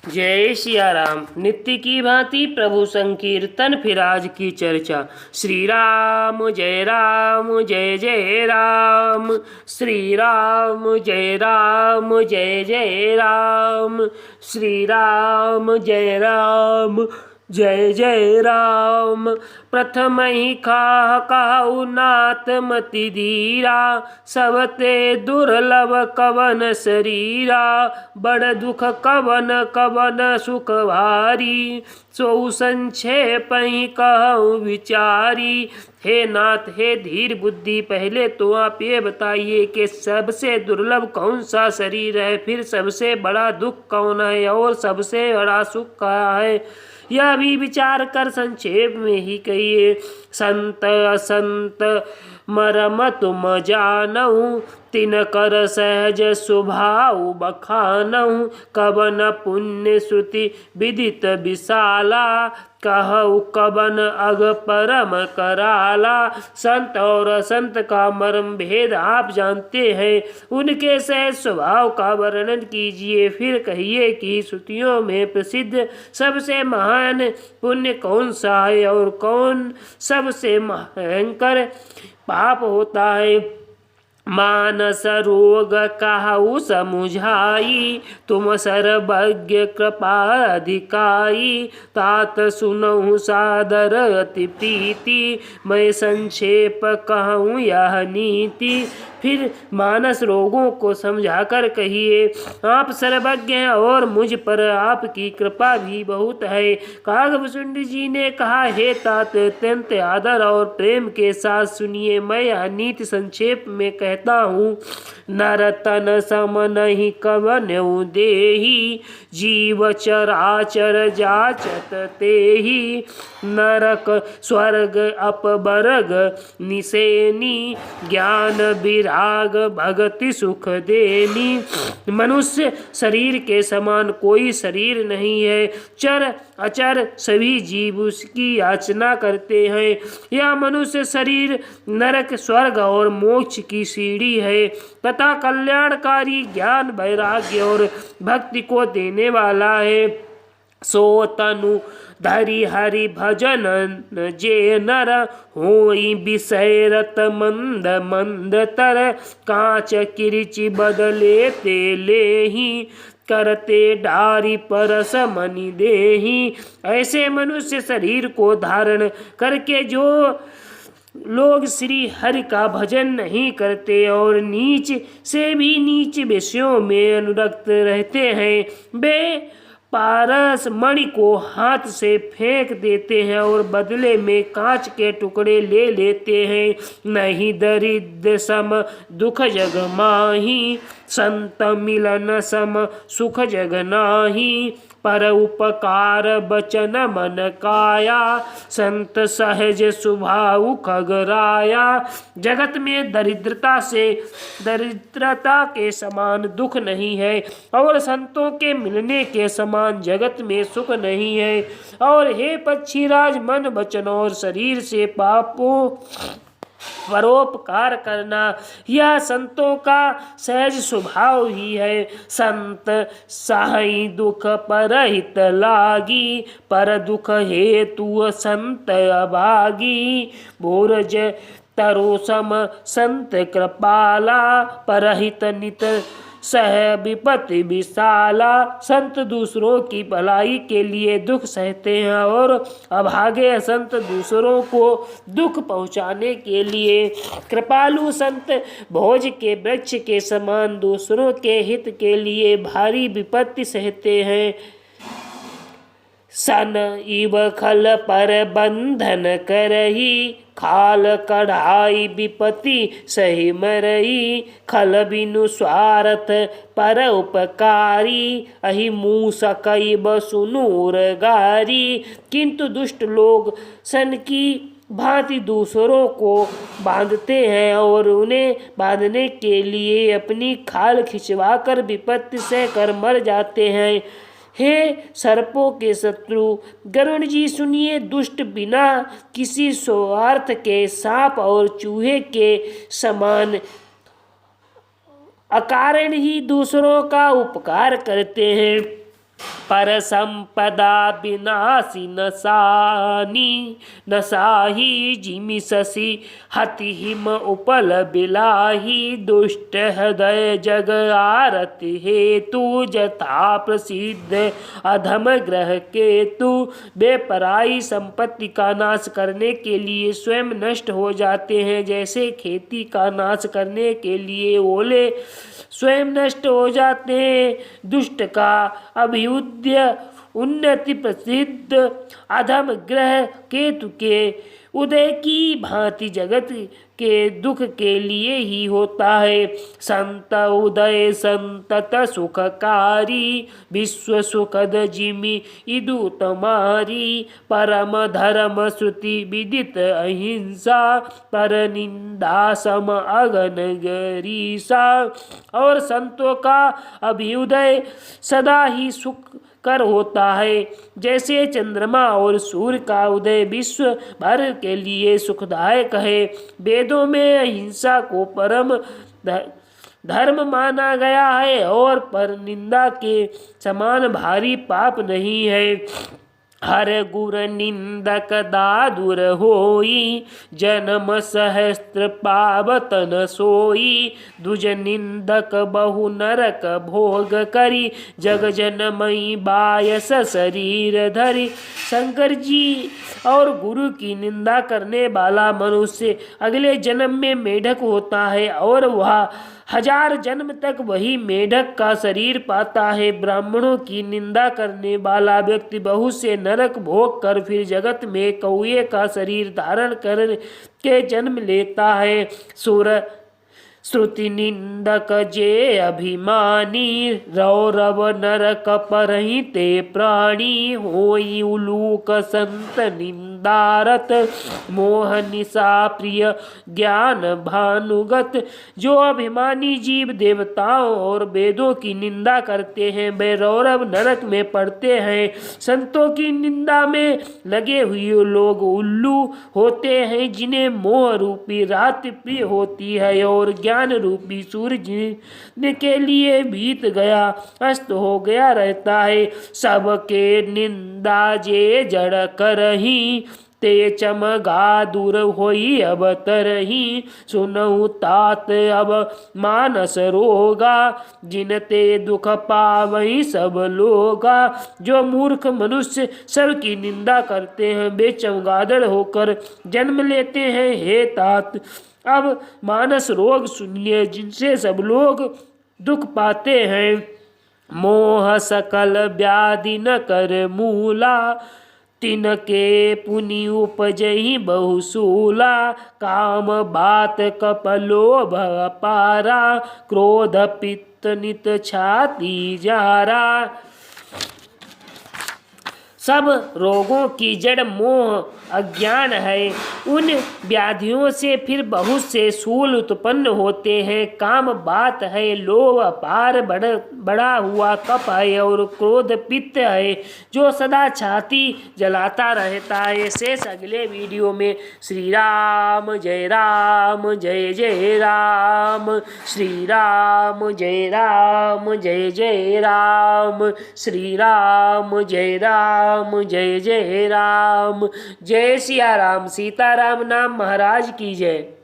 जय सिया राम। नित्य की भांति प्रभु संकीर्तन फिर आज की चर्चा। श्री राम जय राम जय जय राम। श्री राम जय राम जय जय राम। श्री राम जय राम जय जय राम। प्रथम ही कहु नाथ मति धीरा, सबते दुर्लभ कवन शरीरा। बड़ दुख कवन कवन सुख भारी, सो संक्षेप ही कहूँ विचारी। हे नाथ, हे धीर बुद्धि, पहले तो आप ये बताइए कि सबसे दुर्लभ कौन सा शरीर है, फिर सबसे बड़ा दुख कौन है और सबसे बड़ा सुख क्या है, यह भी विचार कर संक्षेप में ही कहिए। संत असंत मरम तुम जानहु, तिन कर सहज स्वभाव बखानहु। कवन पुण्य श्रुति विदित विशाला, कहु कवन अग परम कराला। संत और असंत का मर्म भेद आप जानते हैं, उनके सहज स्वभाव का वर्णन कीजिए। फिर कहिए कि श्रुतियों में प्रसिद्ध सबसे महान पुण्य कौन सा है और कौन सबसे भयंकर पाप होता है। मानस रोग कहु समुझाई, तुम सर्वज्ञ कृपा अधिकाई। तात सुनहु सादर अति प्रीति, मैं संक्षेप कहूँ यह नीति। फिर मानस रोगों को समझाकर कहिए, आप सर्वज्ञ हैं और मुझ पर आपकी कृपा भी बहुत है। कागभूषुंड जी ने कहा, हे तात, अत्यंत आदर और प्रेम के साथ सुनिए, मैं यह नीति संक्षेप में कहता हूँ। नर तन सम नहीं कवन्यु देहि, जीव चराचर जाचत तेहि। नरक स्वर्ग अपवर्ग निसेनी, ज्ञान विराग भगति सुख देनी। मनुष्य शरीर के समान कोई शरीर नहीं है, चर अचर सभी जीव उसकी याचना करते हैं। यह मनुष्य शरीर नरक स्वर्ग और मोक्ष की सीढ़ी है तथा कल्याणकारी ज्ञान वैराग्य और भक्ति को देने वाला है। सो तनु धरि हरि भजन जे नर, होई विषय मंद मंद तर। कांच किरिचि बदले तेले ही, करते डारी परस मनि देही। ऐसे मनुष्य शरीर को धारण करके जो लोग श्री हरि का भजन नहीं करते और नीच से भी नीच विषयों में अनुरक्त रहते हैं, वे पारस मणि को हाथ से फेंक देते हैं और बदले में कांच के टुकड़े ले लेते हैं। नहीं दरिद्र सम दुख जग माही, संत मिलन सम सुख जग नाही। पर उपकार बचन मन काया, संत सहज स्वभाव खगराया। जगत में दरिद्रता के समान दुख नहीं है और संतों के मिलने के समान जगत में सुख नहीं है। और हे पक्षीराज, मन वचन और शरीर से पापों परोपकार करना यह संतों का सहज स्वभाव ही है। संत साई दुख परहित लागी, पर दुख हेतु संत अभागी। बोरज तरो सम संत कृपाला, परहित नित सह विपत्ति विशाला। संत दूसरों की भलाई के लिए दुख सहते हैं और अभागे संत दूसरों को दुख पहुँचाने के लिए कृपालु। संत भोज के वृक्ष के समान दूसरों के हित के लिए भारी विपत्ति सहते हैं। सन इव खल पर बंधन करही, खाल कढ़ाई विपत्ति सही मरई। खल बिनु स्वार्थ पर उपकारी, अहि मूसकई बसुनूर गारी। किंतु दुष्ट लोग सन की भांति दूसरों को बांधते हैं और उन्हें बांधने के लिए अपनी खाल खिंचवाकर विपत्ति से कर मर जाते हैं। हे सर्पों के शत्रु गरुण जी, सुनिए, दुष्ट बिना किसी स्वार्थ के सांप और चूहे के समान अकारण ही दूसरों का उपकार करते हैं। पर संपदा विनाशी नसाही जिमि शशि हति हिम उपल बिलाही दुष्ट हृदय जग आरति हेतु जथा प्रसिद्ध अधम ग्रह केतु। बेपराई संपत्ति का नाश करने के लिए स्वयं नष्ट हो जाते हैं, जैसे खेती का नाश करने के लिए ओले स्वयं नष्ट हो जाते हैं। दुष्ट का अभ्युदय उन्नति प्रसिद्ध अधम ग्रह केतु के उदय की भांति जगत के दुख के लिए ही होता है। संत उदय संतत सुखकारी विश्व सुखद जिमि इदु तमारी। परम धर्म श्रुति विदित अहिंसा पर निंदा सम अगन गरीसा। और संतों का अभ्युदय सदा ही सुख कर होता है, जैसे चंद्रमा और सूर्य का उदय विश्व भर के लिए सुखदायक है। वेदों में अहिंसा को परम धर्म माना गया है और पर निंदा के समान भारी पाप नहीं है। हर गुर निंदक दादुर होई जन्म सहस्त्र पावतन सोई। दुज निंदक बहु नरक भोग करी जग जनमई बायस शरीर धरी। शंकर जी और गुरु की निंदा करने वाला मनुष्य अगले जन्म में मेढक होता है और वह 1000 जन्म तक वही मेढक का शरीर पाता है। ब्राह्मणों की निंदा करने वाला व्यक्ति बहुत से नरक भोग कर फिर जगत में कौए का शरीर धारण कर के जन्म लेता है। श्रुति निंदक जे अभिमानी रौरव नरक परहि ते प्राणी। होई उलूक संत निंदारत मोह निशा प्रिय ज्ञान भानुगत। जो अभिमानी जीव देवताओं और वेदों की निंदा करते हैं वे रौरव नरक में पड़ते हैं। संतों की निंदा में लगे हुए लोग उल्लू होते हैं जिन्हें मोह रूपी रात प्रिय होती है और ज्ञान रूपी सूर्य जिनके लिए बीत गया अस्त हो गया रहता है। सबके निंदा जे जड़ करही ते चमगा दूर होई अब तरही। सुनऊ तात अब मानस रोगा जिनते दुख पावई सब लोगा। जो मूर्ख मनुष्य सबकी निंदा करते हैं वे चमगादड़ होकर जन्म लेते हैं। हे तात अब मानस रोग सुनिए जिनसे सब लोग दुख पाते हैं। मोह सकल व्याधि न कर मूला तिनके पुनि उपजहि बहुसूला। काम बात कप लोभ अपारा क्रोध पित्त नित छाती जारा। सब रोगों की जड़ मोह अज्ञान है। उन व्याधियों से फिर बहुत से शूल उत्पन्न होते हैं। काम बात है, लोभ अपार बढ़ा हुआ कफ है और क्रोध पित्त है जो सदा छाती जलाता रहता है। शेष अगले वीडियो में। श्री राम जय राम जय जय राम। श्री राम जय राम जय जय राम। श्री राम जय राम जय जय राम। जय सिया राम। सीताराम नाम महाराज की जय।